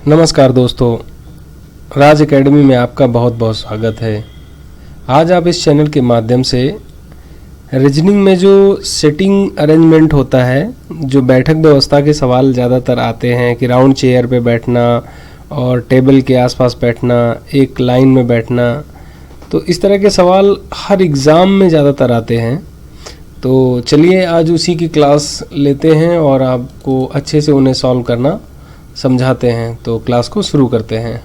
नमस्कार दोस्तों, राज एकेडमी में आपका बहुत बहुत स्वागत है। आज आप इस चैनल के माध्यम से रीजनिंग में जो सिटिंग अरेंजमेंट होता है, जो बैठक व्यवस्था के सवाल ज़्यादातर आते हैं कि राउंड चेयर पे बैठना और टेबल के आसपास बैठना, एक लाइन में बैठना, तो इस तरह के सवाल हर एग्ज़ाम में ज़्यादातर आते हैं। तो चलिए आज उसी की क्लास लेते हैं और आपको अच्छे से उन्हें सॉल्व करना समझाते हैं। तो क्लास को शुरू करते हैं।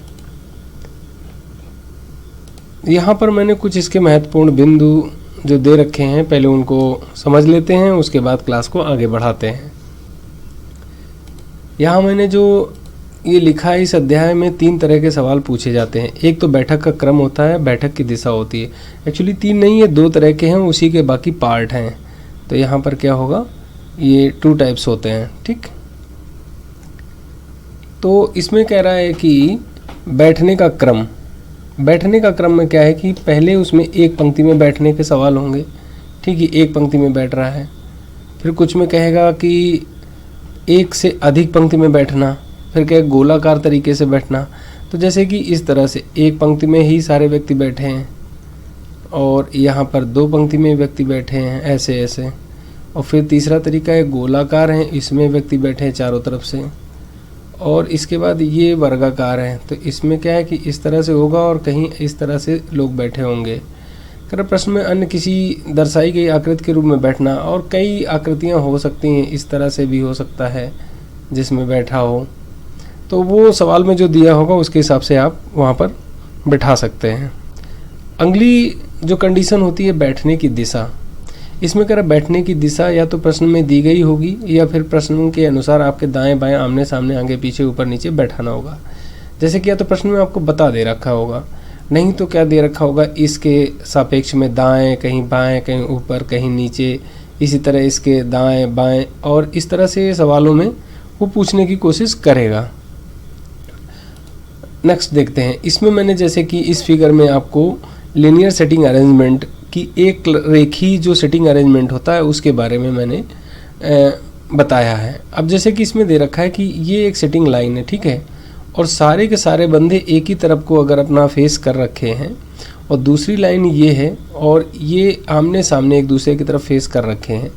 यहाँ पर मैंने कुछ इसके महत्वपूर्ण बिंदु जो दे रखे हैं, पहले उनको समझ लेते हैं, उसके बाद क्लास को आगे बढ़ाते हैं। यहाँ मैंने जो ये लिखा है, इस अध्याय में 3 तरह के सवाल पूछे जाते हैं। एक तो बैठक का क्रम होता है, बैठक की दिशा होती है। एक्चुअली 3 नहीं है, 2 तरह के हैं, उसी के बाकी पार्ट हैं। तो यहाँ पर क्या होगा, ये 2 टाइप्स होते हैं। ठीक, तो इसमें कह रहा है कि बैठने का क्रम। बैठने का क्रम में क्या है कि पहले उसमें एक पंक्ति में बैठने के सवाल होंगे। ठीक है, एक पंक्ति में बैठ रहा है। फिर कुछ में कहेगा कि एक से अधिक पंक्ति में बैठना, फिर क्या गोलाकार तरीके से बैठना। तो जैसे कि इस तरह से एक पंक्ति में ही सारे व्यक्ति बैठे हैं और यहाँ पर 2 पंक्ति में व्यक्ति बैठे हैं, ऐसे ऐसे। और फिर तीसरा तरीका है गोलाकार है, इसमें व्यक्ति बैठे हैं चारों तरफ से। और इसके बाद ये वर्गाकार है, तो इसमें क्या है कि इस तरह से होगा और कहीं इस तरह से लोग बैठे होंगे। अगर प्रश्न में अन्य किसी दर्शाई गई आकृति के रूप में बैठना, और कई आकृतियां हो सकती हैं, इस तरह से भी हो सकता है जिसमें बैठा हो, तो वो सवाल में जो दिया होगा उसके हिसाब से आप वहाँ पर बैठा सकते हैं। अगली जो कंडीशन होती है बैठने की दिशा, इसमें कह रहा बैठने की दिशा या तो प्रश्न में दी गई होगी या फिर प्रश्न के अनुसार आपके दाएं बाएं आमने सामने आगे पीछे ऊपर नीचे बैठाना होगा। जैसे कि या तो प्रश्न में आपको बता दे रखा होगा, नहीं तो क्या दे रखा होगा, इसके सापेक्ष में दाएं, कहीं बाएं, कहीं ऊपर, कहीं नीचे, इसी तरह इसके दाएं बाएं, और इस तरह से सवालों में वो पूछने की कोशिश करेगा। नेक्स्ट देखते हैं। इसमें मैंने जैसे कि इस फिगर में आपको लीनियर सेटिंग अरेंजमेंट कि एक रेखी जो सेटिंग अरेंजमेंट होता है उसके बारे में मैंने बताया है। अब जैसे कि इसमें दे रखा है कि ये एक सेटिंग लाइन है, ठीक है, और सारे के सारे बंदे एक ही तरफ को अगर अपना फेस कर रखे हैं और दूसरी लाइन ये है और ये आमने सामने एक दूसरे की तरफ फेस कर रखे हैं,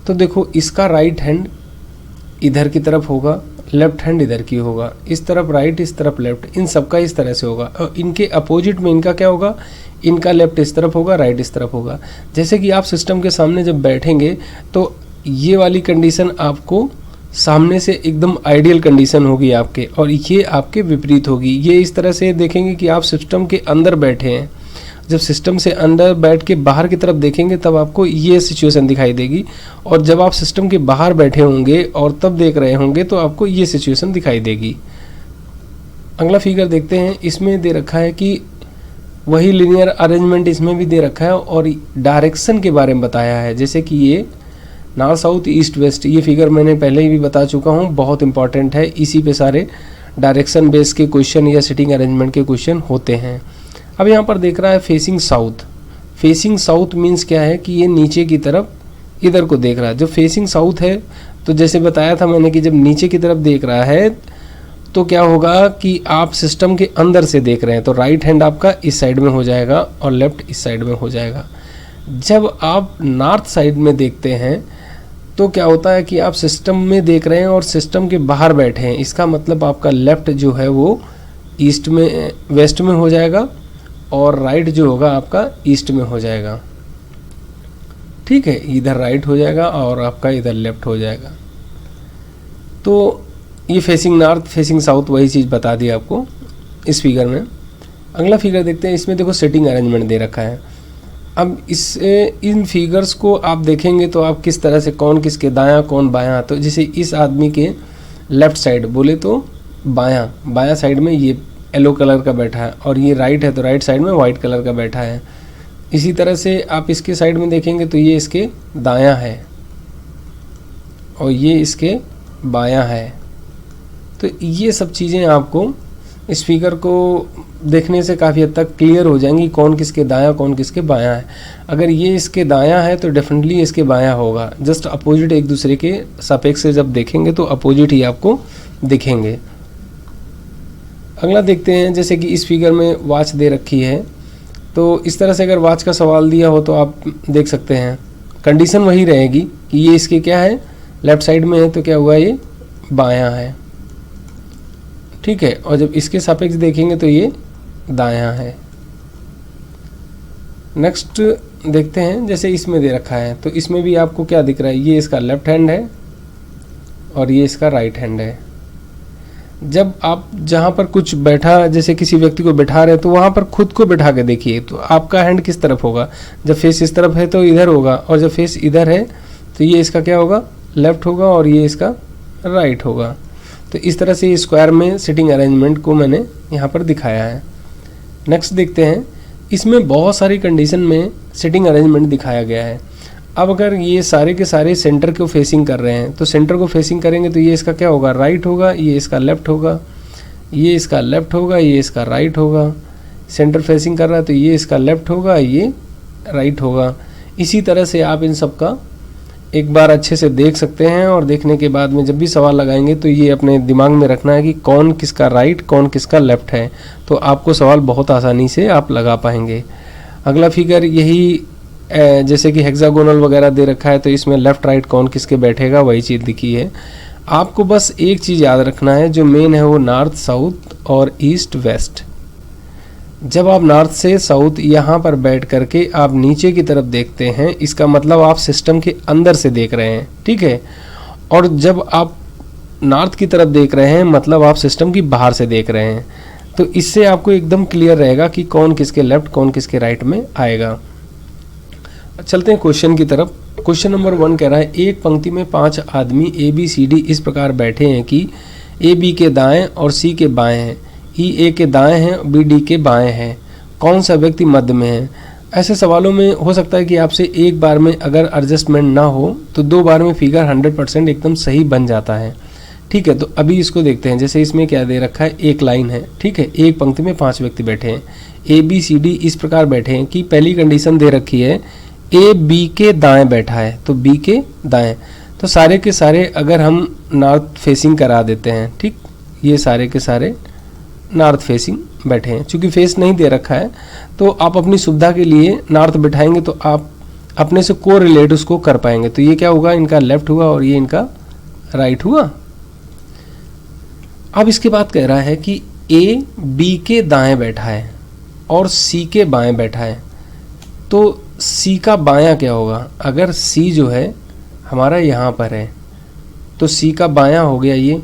तो देखो इसका राइट हैंड इधर की तरफ होगा, लेफ्ट हैंड इधर की होगा, इस तरफ राइट, इस तरफ लेफ्ट, इन सबका इस तरह से होगा। और इनके अपोजिट में इनका क्या होगा, इनका लेफ्ट इस तरफ होगा, राइट इस तरफ होगा। जैसे कि आप सिस्टम के सामने जब बैठेंगे तो ये वाली कंडीशन आपको सामने से एकदम आइडियल कंडीशन होगी आपके, और ये आपके विपरीत होगी। ये इस तरह से देखेंगे कि आप सिस्टम के अंदर बैठे हैं। जब सिस्टम से अंदर बैठ के बाहर की तरफ देखेंगे तब आपको ये सिचुएशन दिखाई देगी, और जब आप सिस्टम के बाहर बैठे होंगे और तब देख रहे होंगे तो आपको ये सिचुएशन दिखाई देगी। अगला फिगर देखते हैं। इसमें दे रखा है कि वही लीनियर अरेंजमेंट इसमें भी दे रखा है और डायरेक्शन के बारे में बताया है। जैसे कि ये नॉर्थ साउथ ईस्ट वेस्ट, ये फिगर मैंने पहले ही भी बता चुका हूँ, बहुत इंपॉर्टेंट है। इसी पे सारे डायरेक्शन बेस के क्वेश्चन या सिटिंग अरेंजमेंट के क्वेश्चन होते हैं। अब यहाँ पर देख रहा है facing south. Facing south means क्या है कि ये नीचे की तरफ इधर को देख रहा है। जब फेसिंग साउथ है तो जैसे बताया था मैंने कि जब नीचे की तरफ देख रहा है तो क्या होगा कि आप सिस्टम के अंदर से देख रहे हैं, तो राइट हैंड आपका इस साइड में हो जाएगा और लेफ्ट इस साइड में हो जाएगा। जब आप नॉर्थ साइड में देखते हैं तो क्या होता है कि आप सिस्टम में देख रहे हैं और सिस्टम के बाहर बैठे हैं। इसका मतलब आपका लेफ्ट जो है वो ईस्ट में, वेस्ट में हो जाएगा और राइट जो होगा आपका ईस्ट में हो जाएगा। ठीक है, इधर राइट हो जाएगा और आपका इधर लेफ्ट हो जाएगा। तो ये फेसिंग नॉर्थ, फेसिंग साउथ, वही चीज़ बता दी आपको इस फिगर में। अगला फिगर देखते हैं। इसमें देखो सेटिंग अरेंजमेंट दे रखा है। अब इन फिगर्स को आप देखेंगे तो आप किस तरह से कौन किसके दायां कौन बायां, तो जैसे इस आदमी के लेफ्ट साइड बोले तो बायां साइड में ये येलो कलर का बैठा है, और ये राइट है तो राइट साइड में वाइट कलर का बैठा है। इसी तरह से आप इसके साइड में देखेंगे तो ये इसके दायां है और ये इसके बायां है। तो ये सब चीज़ें आपको इस फिगर को देखने से काफ़ी हद तक क्लियर हो जाएंगी, कौन किसके दायां कौन किसके बायां है। अगर ये इसके दायां है तो डेफिनेटली इसके बायां होगा। जस्ट अपोजिट एक दूसरे के सापेक्ष से जब देखेंगे तो अपोजिट ही आपको दिखेंगे। अगला देखते हैं, जैसे कि इस फिगर में वॉच दे रखी है, तो इस तरह से अगर वॉच का सवाल दिया हो तो आप देख सकते हैं कंडीशन वही रहेगी कि ये इसके क्या है, लेफ्ट साइड में है, तो क्या हुआ, ये बायां है, ठीक है। और जब इसके सापेक्ष देखेंगे तो ये दायां है। नेक्स्ट देखते हैं, जैसे इसमें दे रखा है, तो इसमें भी आपको क्या दिख रहा है, ये इसका लेफ्ट हैंड है और ये इसका राइट हैंड है। जब आप जहाँ पर कुछ बैठा, जैसे किसी व्यक्ति को बैठा रहे, तो वहाँ पर खुद को बैठा के देखिए, तो आपका हैंड किस तरफ होगा, जब फेस इस तरफ है तो इधर होगा, और जब फेस इधर है तो ये इसका क्या होगा, लेफ्ट होगा, और ये इसका राइट होगा। तो इस तरह से स्क्वायर में सिटिंग अरेंजमेंट को मैंने यहाँ पर दिखाया है। नेक्स्ट देखते हैं, इसमें बहुत सारी कंडीशन में सिटिंग अरेंजमेंट दिखाया गया है। अब अगर ये सारे के सारे सेंटर को फेसिंग कर रहे हैं, तो सेंटर को फेसिंग करेंगे तो ये इसका क्या होगा, राइट होगा, ये इसका लेफ्ट होगा, ये इसका लेफ्ट होगा, ये इसका राइट होगा। सेंटर फेसिंग कर रहा है तो ये इसका लेफ्ट होगा, ये राइट होगा। इसी तरह से आप इन सब का एक बार अच्छे से देख सकते हैं, और देखने के बाद में जब भी सवाल लगाएंगे तो ये अपने दिमाग में रखना है कि कौन किसका राइट, कौन किसका लेफ्ट है, तो आपको सवाल बहुत आसानी से आप लगा पाएंगे। अगला फिगर यही, जैसे कि हेक्सागोनल वगैरह दे रखा है, तो इसमें लेफ्ट राइट कौन किसके बैठेगा वही चीज़ लिखी है। आपको बस एक चीज़ याद रखना है, जो मेन है वो नॉर्थ साउथ और ईस्ट वेस्ट। जब आप नॉर्थ से साउथ यहाँ पर बैठ करके आप नीचे की तरफ देखते हैं, इसका मतलब आप सिस्टम के अंदर से देख रहे हैं, ठीक है। और जब आप नॉर्थ की तरफ देख रहे हैं, मतलब आप सिस्टम की बाहर से देख रहे हैं। तो इससे आपको एकदम क्लियर रहेगा कि कौन किसके लेफ्ट, कौन किसके राइट में आएगा। चलते हैं क्वेश्चन की तरफ। क्वेश्चन नंबर 1 कह रहा है, एक पंक्ति में 5 आदमी ABCD इस प्रकार बैठे हैं कि AB के दाएं और C के बाएं हैं, EA के दाएं हैं, BD के बाएं हैं, कौन सा व्यक्ति मध्य में है। ऐसे सवालों में हो सकता है कि आपसे एक बार में अगर एडजस्टमेंट ना हो तो 2 बार में फिगर 100% एकदम सही बन जाता है, ठीक है। तो अभी इसको देखते हैं, जैसे इसमें क्या दे रखा है, एक लाइन है, ठीक है। एक पंक्ति में 5 व्यक्ति बैठे हैं, ABCD इस प्रकार बैठे हैं कि पहली कंडीशन दे रखी है AB के दाएं बैठा है, तो B के दाएं, तो सारे के सारे अगर हम नॉर्थ फेसिंग करा देते हैं, ठीक, ये सारे के सारे नॉर्थ फेसिंग बैठे हैं। चूंकि फेस नहीं दे रखा है तो आप अपनी सुविधा के लिए नॉर्थ बैठाएंगे तो आप अपने से को रिलेट उसको कर पाएंगे। तो ये क्या होगा, इनका लेफ्ट हुआ और ये इनका राइट हुआ। अब इसके बाद कह रहा है कि A B के दाएं बैठा है और C के बाएं बैठा है, तो C का बायां क्या होगा। अगर C जो है हमारा यहाँ पर है तो C का बायां हो गया ये,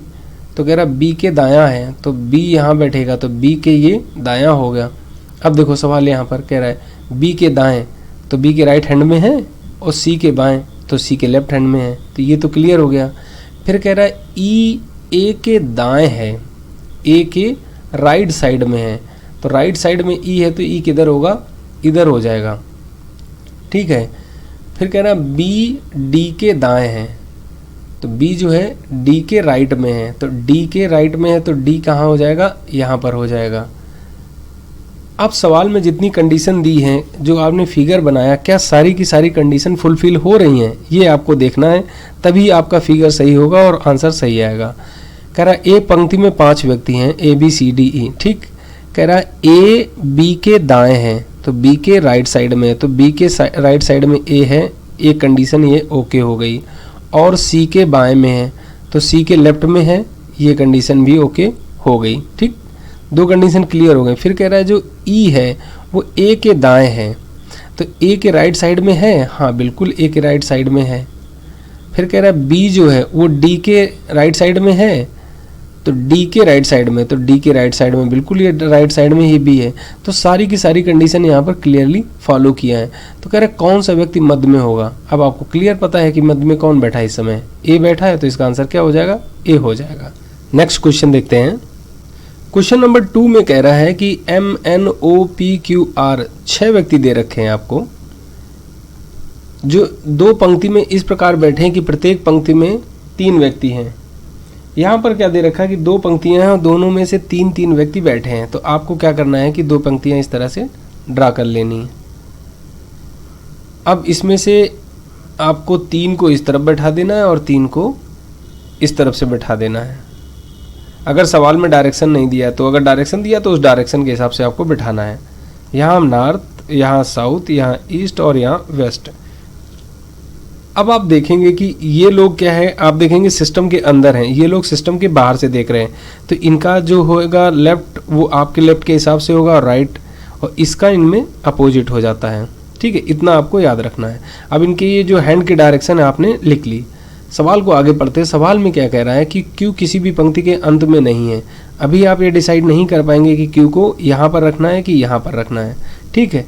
तो कह रहा B के दायां है तो B यहाँ बैठेगा, तो B के ये दायां हो गया। अब देखो सवाल यहाँ पर कह रहा है B के दाएं तो B के राइट हैंड में है, और C के बाएं तो C के लेफ्ट हैंड में है, तो ये तो क्लियर हो गया। फिर कह रहा है E A के दाएं है, A के राइट साइड में है, तो राइट साइड में E है तो E किधर होगा, इधर हो जाएगा, ठीक है। फिर कह रहा है B D के दाएं है, तो B जो है D के राइट में है, तो D के राइट में है तो D कहाँ हो जाएगा, यहाँ पर हो जाएगा। अब सवाल में जितनी कंडीशन दी हैं, जो आपने फिगर बनाया, क्या सारी की सारी कंडीशन फुलफिल हो रही हैं, ये आपको देखना है, तभी आपका फिगर सही होगा और आंसर सही आएगा। कह रहा है एक पंक्ति में 5 व्यक्ति हैं ABCDE, ठीक। कह रहा है A B के दाएं हैं तो B के राइट साइड में है, तो B के राइट साइड में A है, एक कंडीशन ये ओके हो गई। और C के बाएं में है तो C के लेफ्ट में है, ये कंडीशन भी ओके हो गई, ठीक। 2 कंडीशन क्लियर हो गए। फिर कह रहा है जो E है वो A के दाएं है, तो A के राइट साइड में है, हाँ बिल्कुल A के राइट साइड में है। फिर कह रहा है B जो है वो D के राइट साइड में है, तो D के राइट साइड में, तो D के राइट साइड में बिल्कुल ये राइट साइड में ही B है। तो सारी की सारी कंडीशन यहाँ पर क्लियरली फॉलो किया है। तो कह रहे कौन सा व्यक्ति मध्य में होगा। अब आपको क्लियर पता है कि मध्य में कौन बैठा है, इस समय A बैठा है, तो इसका आंसर क्या हो जाएगा, A हो जाएगा। नेक्स्ट क्वेश्चन देखते हैं। क्वेश्चन नंबर 2 में कह रहा है कि MNOPQR 6 व्यक्ति दे रखे हैं आपको, जो 2 पंक्ति में इस प्रकार बैठे हैं कि प्रत्येक पंक्ति में 3 व्यक्ति हैं। यहाँ पर क्या दे रखा है कि 2 पंक्तियाँ हैं और दोनों में से 3-3 व्यक्ति बैठे हैं। तो आपको क्या करना है कि 2 पंक्तियाँ इस तरह से ड्रा कर लेनी है। अब इसमें से आपको 3 को इस तरफ बैठा देना है और 3 को इस तरफ से बैठा देना है। अगर सवाल में डायरेक्शन नहीं दिया है तो अगर डायरेक्शन दिया तो उस डायरेक्शन के हिसाब से आपको बिठाना है। यहाँ नॉर्थ, यहाँ साउथ, यहाँ ईस्ट और यहाँ वेस्ट। अब आप देखेंगे कि ये लोग क्या है, आप देखेंगे सिस्टम के अंदर हैं, ये लोग सिस्टम के बाहर से देख रहे हैं, तो इनका जो होगा लेफ्ट वो आपके लेफ्ट के हिसाब से होगा और राइट, और इसका इनमें अपोजिट हो जाता है। ठीक है, इतना आपको याद रखना है। अब इनके ये जो हैंड की डायरेक्शन है आपने लिख ली। सवाल को आगे पढ़ते हैं। सवाल में क्या कह रहा है कि क्यू किसी भी पंक्ति के अंत में नहीं है। अभी आप ये डिसाइड नहीं कर पाएंगे कि क्यू को यहाँ पर रखना है कि यहाँ पर रखना है। ठीक है,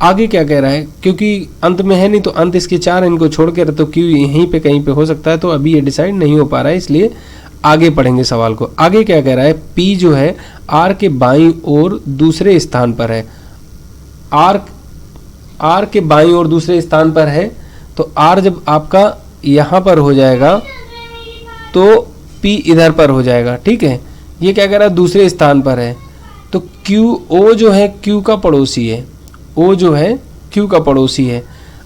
आगे क्या कह रहा है, क्योंकि अंत में है नहीं तो अंत इसके 4 इनको छोड़ कर, तो क्यू यहीं पे कहीं पे हो सकता है, तो अभी ये डिसाइड नहीं हो पा रहा है, इसलिए आगे पढ़ेंगे सवाल को। आगे क्या कह रहा है, पी जो है आर के बाईं ओर दूसरे स्थान पर है। आर के बाईं ओर दूसरे स्थान पर है, तो आर जब आपका यहाँ पर हो जाएगा तो पी इधर पर हो जाएगा। ठीक है, ये क्या कह रहा है, दूसरे स्थान पर है, तो क्यू ओ जो है क्यू का पड़ोसी है, ओ जो है क्यू का पड़ोसी है।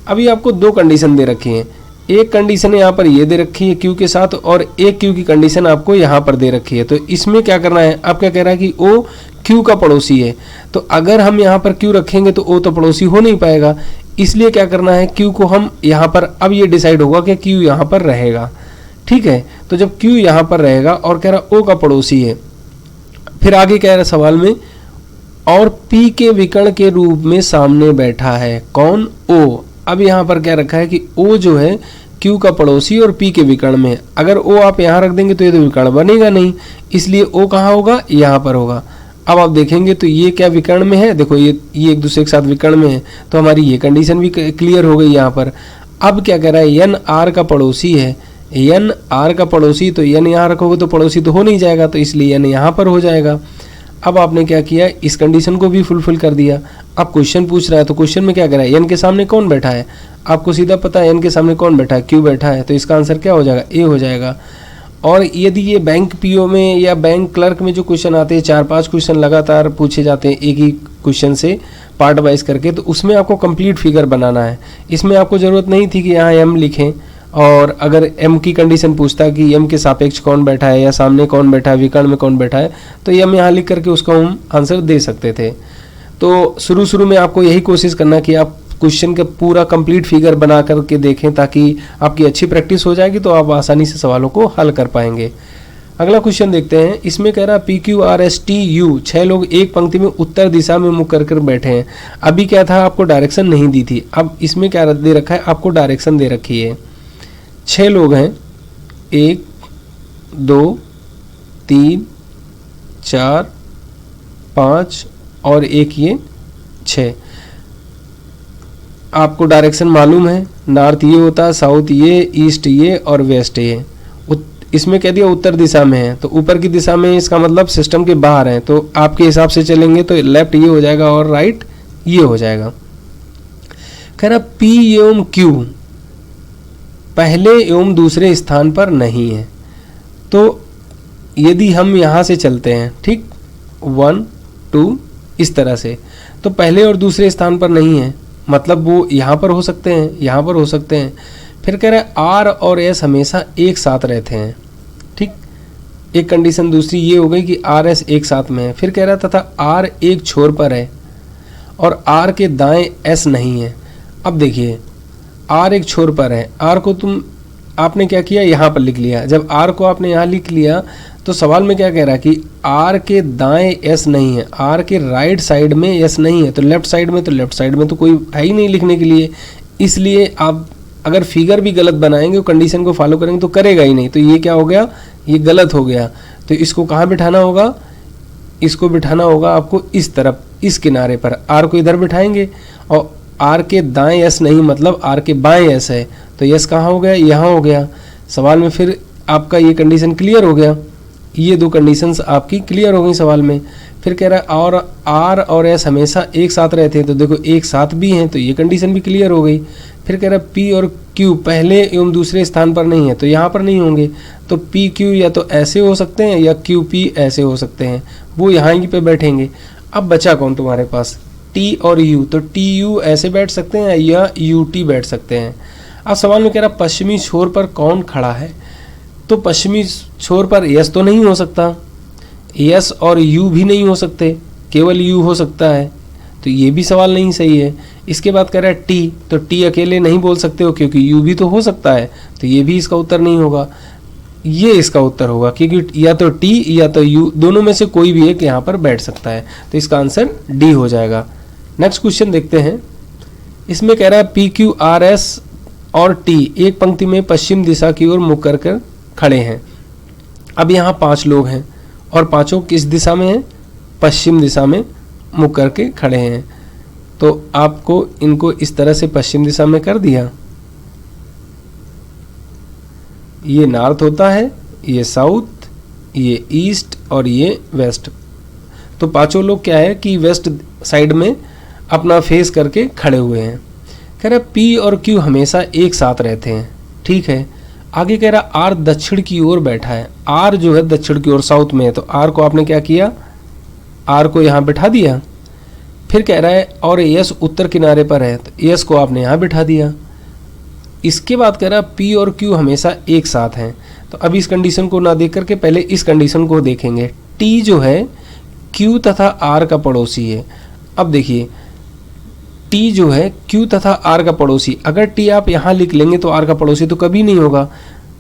अभी आपको 2 कंडीशन दे रखी हैं, एक कंडीशन यहाँ पर ये दे रखी है क्यू के साथ, और एक क्यू की कंडीशन आपको यहाँ पर दे रखी है। तो इसमें क्या करना है, आप क्या कह रहा है कि ओ क्यू का पड़ोसी है, तो अगर हम यहाँ पर क्यू रखेंगे तो ओ तो पड़ोसी हो नहीं पाएगा, इसलिए क्या करना है, क्यू को हम यहाँ पर, अब ये डिसाइड होगा कि क्यू यहाँ पर रहेगा। ठीक है, तो जब क्यू यहाँ पर रहेगा और कह रहा ओ का पड़ोसी है, फिर आगे कह रहा सवाल में, और पी के विकर्ण के रूप में सामने बैठा है कौन, ओ। अब यहाँ पर क्या रखा है कि ओ जो है क्यू का पड़ोसी और पी के विकर्ण में। अगर ओ आप यहाँ रख देंगे तो ये तो विकर्ण बनेगा नहीं, इसलिए ओ कहाँ होगा, यहाँ पर होगा। अब आप देखेंगे तो ये क्या विकर्ण में है, देखो ये एक दूसरे के साथ विकर्ण में है, तो हमारी ये कंडीशन भी क्लियर हो गई यहाँ पर। अब क्या कह रहा है, एन आर का पड़ोसी है, एन आर का पड़ोसी, तो एन यहाँ रखोगे तो पड़ोसी तो हो नहीं जाएगा, तो इसलिए एन यहाँ पर हो जाएगा। अब आपने क्या किया, इस कंडीशन को भी फुलफिल कर दिया। अब क्वेश्चन पूछ रहा है, तो क्वेश्चन में क्या कह रहा है, एन के सामने कौन बैठा है, आपको सीधा पता है एन के सामने कौन बैठा है, क्यू बैठा है, तो इसका आंसर क्या हो जाएगा, ए हो जाएगा। और यदि ये बैंक पीओ में या बैंक क्लर्क में जो क्वेश्चन आते हैं, 4-5 क्वेश्चन लगातार पूछे जाते हैं एक ही क्वेश्चन से पार्ट वाइज करके, तो उसमें आपको कंप्लीट फिगर बनाना है। इसमें आपको ज़रूरत नहीं थी कि यहाँ एम लिखें, और अगर एम की कंडीशन पूछता कि एम के सापेक्ष कौन बैठा है या सामने कौन बैठा है, विकर्ण में कौन बैठा है, तो एम यहाँ लिख करके उसका हम आंसर दे सकते थे। तो शुरू में आपको यही कोशिश करना कि आप क्वेश्चन का पूरा कंप्लीट फिगर बना करके देखें, ताकि आपकी अच्छी प्रैक्टिस हो जाएगी, तो आप आसानी से सवालों को हल कर पाएंगे। अगला क्वेश्चन देखते हैं। इसमें कह रहा है P Q R S T U 6 लोग एक पंक्ति में उत्तर दिशा में मुख कर बैठे हैं। अभी क्या था, आपको डायरेक्शन नहीं दी थी, अब इसमें क्या दे रखा है, आपको डायरेक्शन दे रखी है। 6 लोग हैं, 1 2 3 4 5 और 1 ये 6। आपको डायरेक्शन मालूम है, नॉर्थ ये होता है, साउथ ये, ईस्ट ये और वेस्ट ये। इसमें कह दिया उत्तर दिशा में है, तो ऊपर की दिशा में, इसका मतलब सिस्टम के बाहर है, तो आपके हिसाब से चलेंगे तो लेफ्ट ये हो जाएगा और राइट ये हो जाएगा। कह रहा पी एवं क्यू पहले एवं दूसरे स्थान पर नहीं है। तो यदि हम यहाँ से चलते हैं, ठीक 1 2 इस तरह से, तो पहले और दूसरे स्थान पर नहीं है, मतलब वो यहाँ पर हो सकते हैं, यहाँ पर हो सकते हैं। फिर कह रहे हैं आर और एस हमेशा एक साथ रहते हैं। ठीक, एक कंडीशन दूसरी ये हो गई कि आर एस एक साथ में है। फिर कह रहा तथा आर एक छोर पर है और आर के दाएं एस नहीं है। अब देखिए, आर एक छोर पर है, आर को आपने क्या किया, यहाँ पर लिख लिया। जब आर को आपने यहाँ लिख लिया तो सवाल में क्या कह रहा है कि आर के दाएं एस नहीं है, आर के राइट साइड में एस नहीं है, तो लेफ्ट साइड में, तो लेफ्ट साइड में तो कोई है ही नहीं लिखने के लिए। इसलिए आप अगर फिगर भी गलत बनाएंगे, कंडीशन को फॉलो करेंगे तो करेगा ही नहीं, तो ये क्या हो गया, ये गलत हो गया। तो इसको कहाँ बिठाना होगा, इसको बिठाना होगा आपको इस तरफ, इस किनारे पर। आर को इधर बिठाएंगे और आर के दाएं एस नहीं, मतलब आर के बाएं एस है, तो यस कहाँ हो गया, यहाँ हो गया। सवाल में फिर आपका ये कंडीशन क्लियर हो गया, ये 2 कंडीशंस आपकी क्लियर हो गई सवाल में। फिर कह रहा है और आर और एस हमेशा एक साथ रहते हैं, तो देखो एक साथ भी हैं, तो ये कंडीशन भी क्लियर हो गई। फिर कह रहा है पी और क्यू पहले एवं दूसरे स्थान पर नहीं है, तो यहाँ पर नहीं होंगे, तो पी क्यू या तो ऐसे हो सकते हैं या क्यू पी ऐसे हो सकते हैं, वो यहाँ ही पे बैठेंगे। अब बचा कौन तुम्हारे पास, टी और यू, तो टी यू ऐसे बैठ सकते हैं या यू टी बैठ सकते हैं। अब सवाल में कह रहा पश्चिमी छोर पर कौन खड़ा है, तो पश्चिमी छोर पर यस तो नहीं हो सकता, यस और यू भी नहीं हो सकते, केवल यू हो सकता है, तो ये भी सवाल नहीं सही है। इसके बाद कह रहा है टी, तो टी अकेले नहीं बोल सकते हो क्योंकि यू भी तो हो सकता है, तो ये भी इसका उत्तर नहीं होगा। ये इसका उत्तर होगा क्योंकि या तो टी या तो यू, दोनों में से कोई भी एक यहाँ पर बैठ सकता है, तो इसका आंसर डी हो जाएगा। नेक्स्ट क्वेश्चन देखते हैं। इसमें कह रहा है पी क्यू आर एस और टी एक पंक्ति में पश्चिम दिशा की ओर मुख कर खड़े हैं। अब यहाँ 5 लोग हैं और पांचों किस दिशा में हैं? पश्चिम दिशा में मुख करके खड़े हैं। तो आपको इनको इस तरह से पश्चिम दिशा में कर दिया, ये नॉर्थ होता है, ये साउथ, ये ईस्ट और ये वेस्ट। तो पांचों लोग क्या है कि वेस्ट साइड में अपना फेस करके खड़े हुए हैं। कह रहा पी और क्यू हमेशा एक साथ रहते हैं, ठीक है। आगे कह रहा आर दक्षिण की ओर बैठा है। आर जो है दक्षिण की ओर साउथ में है, तो आर को आपने क्या किया? आर को यहाँ बिठा दिया। फिर कह रहा है और यस उत्तर किनारे पर है, तो यस को आपने यहाँ बिठा दिया। इसके बाद कह रहा पी और क्यू हमेशा एक साथ हैं। तो अब इस कंडीशन को ना देख करके पहले इस कंडीशन को देखेंगे। टी जो है क्यू तथा आर का पड़ोसी है। अब देखिए टी जो है क्यू तथा आर का पड़ोसी, अगर टी आप यहाँ लिख लेंगे तो आर का पड़ोसी तो कभी नहीं होगा।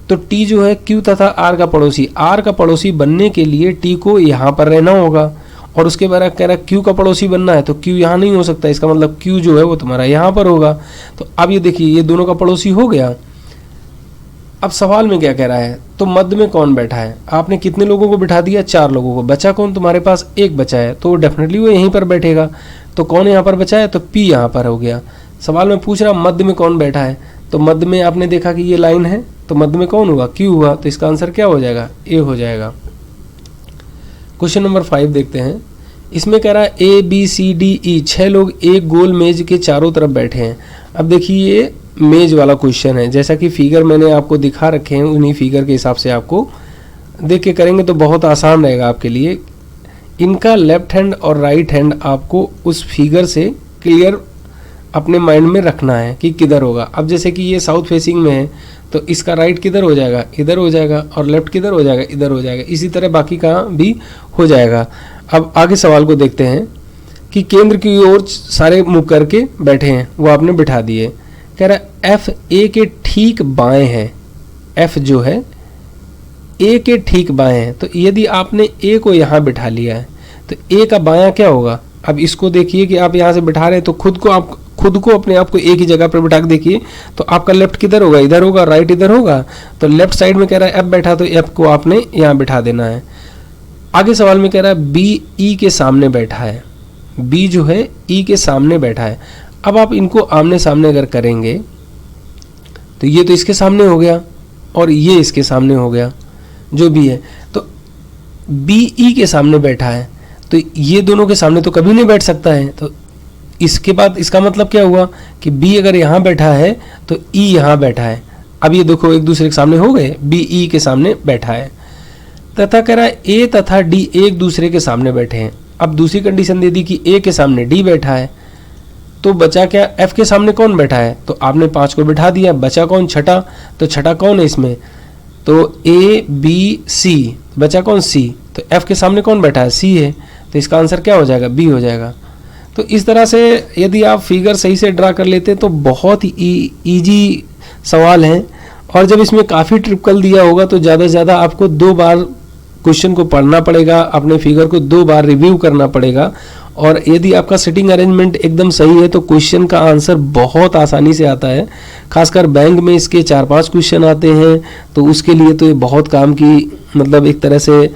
तो टी जो है क्यू तथा आर का पड़ोसी, आर का पड़ोसी बनने के लिए टी को यहाँ पर रहना होगा, और उसके बाद कह रहा है क्यू का पड़ोसी बनना है, तो क्यू यहाँ नहीं हो सकता, इसका मतलब क्यू जो है वो तुम्हारा यहाँ पर होगा। तो अब ये देखिए ये दोनों का पड़ोसी हो गया। अब सवाल में क्या कह रहा है? तो मध्य में कौन बैठा है? आपने कितने लोगों को बिठा दिया? 4 लोगों को। बचा कौन? तुम्हारे पास एक बचा है, तो डेफिनेटली वो यहीं पर बैठेगा। तो कौन यहाँ पर बचा है? तो पी यहाँ पर हो गया। सवाल में पूछ रहा मध्य में कौन बैठा है, तो मध्य में आपने देखा कि ये लाइन है, तो मध्य में कौन हुआ? क्यू हुआ। तो इसका आंसर क्या हो जाएगा? ए हो जाएगा। क्वेश्चन नंबर 5 देखते हैं। इसमें कह रहा है A B C D E 6 लोग एक गोल मेज के चारों तरफ बैठे हैं। अब देखिए ये मेज वाला क्वेश्चन है, जैसा कि फिगर मैंने आपको दिखा रखे हैं, उन्हीं फिगर के हिसाब से आपको देख के करेंगे तो बहुत आसान रहेगा आपके लिए। इनका लेफ्ट हैंड और राइट हैंड आपको उस फिगर से क्लियर अपने माइंड में रखना है कि किधर होगा। अब जैसे कि ये साउथ फेसिंग में है, तो इसका राइट किधर हो जाएगा? इधर हो जाएगा, और लेफ्ट किधर हो जाएगा? इधर हो जाएगा। इसी तरह बाकी का भी हो जाएगा। अब आगे सवाल को देखते हैं कि केंद्र की ओर सारे मुख करके बैठे हैं, वो आपने बिठा दिए। कह रहा है एफ ए के ठीक बाएं है। एफ जो है ए के ठीक बाएं है, तो यदि आपने ए को यहाँ बिठा लिया है तो ए का बायां क्या होगा? अब इसको देखिए कि आप यहाँ से बिठा रहे हैं, तो खुद को अपने आप को एक ही जगह पर बिठा के देखिए, तो आपका लेफ्ट किधर होगा? इधर होगा, राइट इधर होगा। तो लेफ्ट साइड में कह रहा है एफ बैठा, तो एफ को आपने यहाँ बिठा देना है। आगे सवाल में कह रहा है बी ई के सामने बैठा है। बी जो है ई के सामने बैठा है। अब आप इनको आमने सामने अगर करेंगे तो ये तो इसके सामने हो गया और ये इसके सामने हो गया, जो भी है। तो बी ई के सामने बैठा है, तो ये दोनों के सामने तो कभी नहीं बैठ सकता है। तो इसके बाद इसका मतलब क्या हुआ कि बी अगर यहाँ बैठा है तो ई यहाँ बैठा है। अब ये देखो एक दूसरे के सामने हो गए, बी ई के सामने बैठा है। तथा कह रहा है ए तथा डी एक दूसरे के सामने बैठे हैं। अब दूसरी कंडीशन दे दी कि ए के सामने डी बैठा है, तो बचा क्या? एफ के सामने कौन बैठा है? तो आपने 5 को बिठा दिया। बचा कौन? छठा। तो छठा कौन है इसमें? तो ए बी सी, बचा कौन? सी। तो एफ के सामने कौन बैठा है? सी है। तो इसका आंसर क्या हो जाएगा? बी हो जाएगा। तो इस तरह से यदि आप फिगर सही से ड्रा कर लेते तो बहुत ही ईजी सवाल है। और जब इसमें काफ़ी ट्रिपल दिया होगा तो ज़्यादा से ज़्यादा आपको 2 बार क्वेश्चन को पढ़ना पड़ेगा, अपने फिगर को 2 बार रिव्यू करना पड़ेगा। और यदि आपका सिटिंग अरेंजमेंट एकदम सही है तो क्वेश्चन का आंसर बहुत आसानी से आता है। खासकर बैंक में इसके 4-5 क्वेश्चन आते हैं, तो उसके लिए तो ये बहुत काम की, मतलब एक तरह से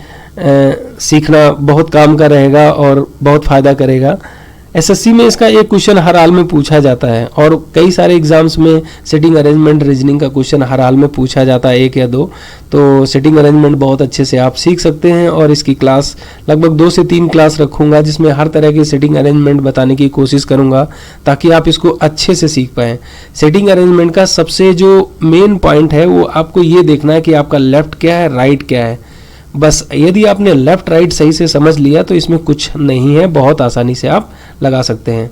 सीखना बहुत काम का रहेगा और बहुत फ़ायदा करेगा। एसएससी में इसका एक क्वेश्चन हर हाल में पूछा जाता है, और कई सारे एग्जाम्स में सिटिंग अरेंजमेंट रीजनिंग का क्वेश्चन हर हाल में पूछा जाता है, 1 या 2। तो सिटिंग अरेंजमेंट बहुत अच्छे से आप सीख सकते हैं। और इसकी क्लास लगभग 2 से 3 क्लास रखूंगा, जिसमें हर तरह की सिटिंग अरेंजमेंट बताने की कोशिश करूंगा ताकि आप इसको अच्छे से सीख पाएँ। सिटिंग अरेंजमेंट का सबसे जो मेन पॉइंट है वो आपको ये देखना है कि आपका लेफ्ट क्या है, राइट क्या है। बस यदि आपने लेफ्ट राइट सही से समझ लिया तो इसमें कुछ नहीं है, बहुत आसानी से आप लगा सकते हैं।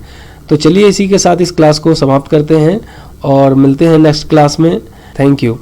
तो चलिए इसी के साथ इस क्लास को समाप्त करते हैं और मिलते हैं नेक्स्ट क्लास में। Thank you.